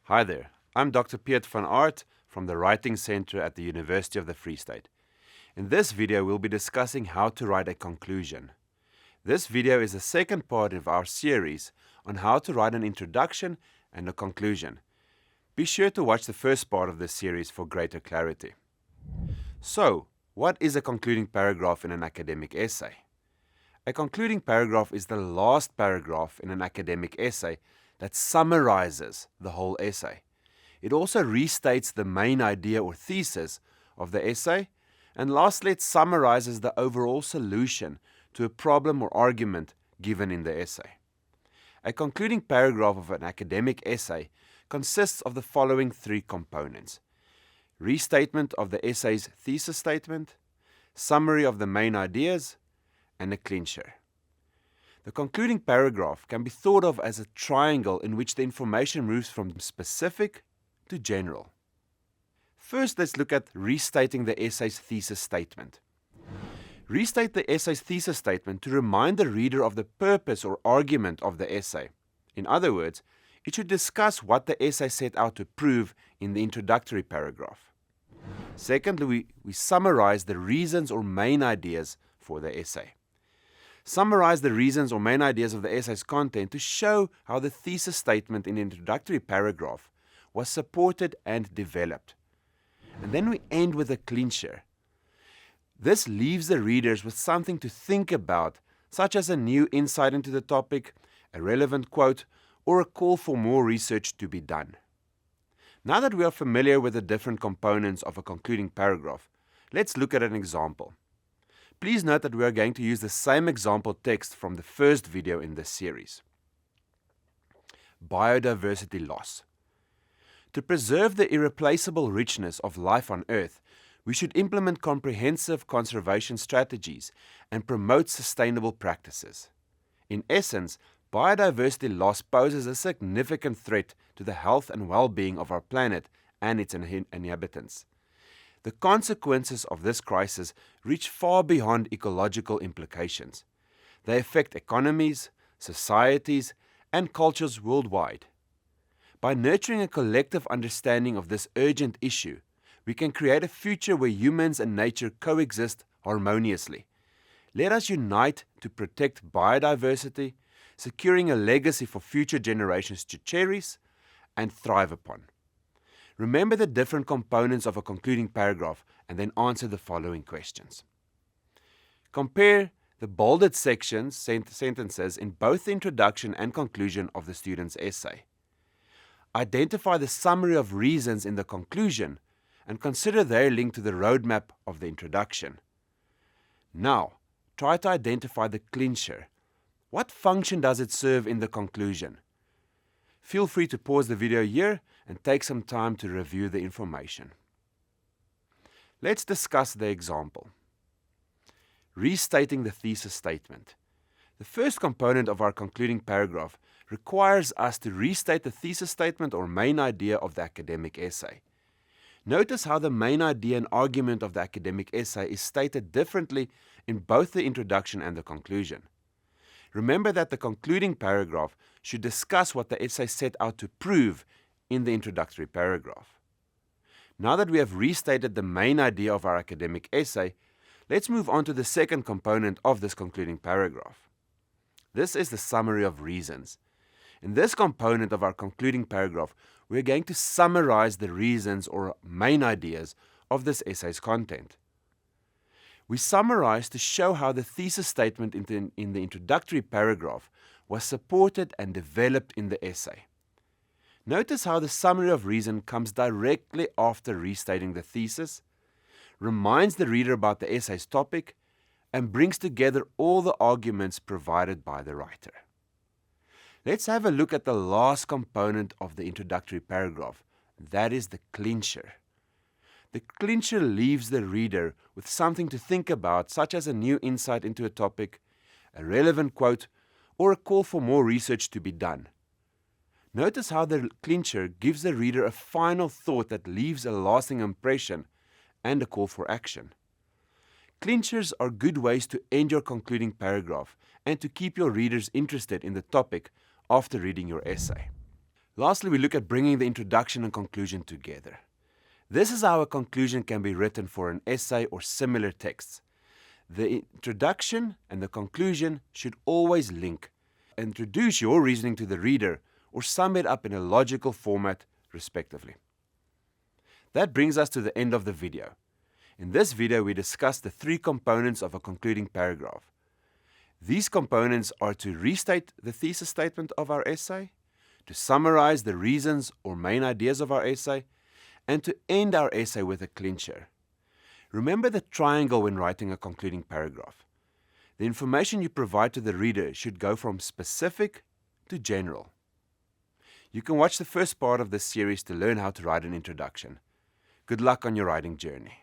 Hi there, I'm Dr. Piet van Aert from the Writing Center at the University of the Free State. In this video, we'll be discussing how to write a conclusion. This video is the second part of our series on how to write an introduction and a conclusion. Be sure to watch the first part of this series for greater clarity. So, what is a concluding paragraph in an academic essay? A concluding paragraph is the last paragraph in an academic essay that summarizes the whole essay. It also restates the main idea or thesis of the essay, and lastly, it summarizes the overall solution to a problem or argument given in the essay. A concluding paragraph of an academic essay consists of the following three components: restatement of the essay's thesis statement, summary of the main ideas, and a clincher. The concluding paragraph can be thought of as a triangle in which the information moves from specific to general. First, let's look at restating the essay's thesis statement. Restate the essay's thesis statement to remind the reader of the purpose or argument of the essay. In other words, it should discuss what the essay set out to prove in the introductory paragraph. Secondly, we summarize the reasons or main ideas for the essay. Summarize the reasons or main ideas of the essay's content to show how the thesis statement in the introductory paragraph was supported and developed. And then we end with a clincher. This leaves the readers with something to think about, such as a new insight into the topic, a relevant quote, or a call for more research to be done. Now that we are familiar with the different components of a concluding paragraph, let's look at an example. Please note that we are going to use the same example text from the first video in this series. Biodiversity loss. To preserve the irreplaceable richness of life on Earth, we should implement comprehensive conservation strategies and promote sustainable practices. In essence, biodiversity loss poses a significant threat to the health and well-being of our planet and its inhabitants. The consequences of this crisis reach far beyond ecological implications. They affect economies, societies, and cultures worldwide. By nurturing a collective understanding of this urgent issue, we can create a future where humans and nature coexist harmoniously. Let us unite to protect biodiversity, securing a legacy for future generations to cherish and thrive upon. Remember the different components of a concluding paragraph and then answer the following questions. Compare the bolded sentences in both the introduction and conclusion of the student's essay. Identify the summary of reasons in the conclusion and consider their link to the roadmap of the introduction. Now, try to identify the clincher. What function does it serve in the conclusion? Feel free to pause the video here and take some time to review the information. Let's discuss the example. Restating the thesis statement. The first component of our concluding paragraph requires us to restate the thesis statement or main idea of the academic essay. Notice how the main idea and argument of the academic essay is stated differently in both the introduction and the conclusion. Remember that the concluding paragraph should discuss what the essay set out to prove in the introductory paragraph. Now that we have restated the main idea of our academic essay, let's move on to the second component of this concluding paragraph. This is the summary of reasons. In this component of our concluding paragraph, we are going to summarize the reasons or main ideas of this essay's content. We summarize to show how the thesis statement in the introductory paragraph was supported and developed in the essay. Notice how the summary of reason comes directly after restating the thesis, reminds the reader about the essay's topic, and brings together all the arguments provided by the writer. Let's have a look at the last component of the introductory paragraph. That is the clincher. The clincher leaves the reader with something to think about, such as a new insight into a topic, a relevant quote, or a call for more research to be done. Notice how the clincher gives the reader a final thought that leaves a lasting impression and a call for action. Clinchers are good ways to end your concluding paragraph and to keep your readers interested in the topic after reading your essay. Lastly, we look at bringing the introduction and conclusion together. This is how a conclusion can be written for an essay or similar texts. The introduction and the conclusion should always link, introduce your reasoning to the reader, or sum it up in a logical format, respectively. That brings us to the end of the video. In this video, we discussed the 3 components of a concluding paragraph. These components are to restate the thesis statement of our essay, to summarize the reasons or main ideas of our essay, and to end our essay with a clincher. Remember the triangle when writing a concluding paragraph. The information you provide to the reader should go from specific to general. You can watch the first part of this series to learn how to write an introduction. Good luck on your writing journey.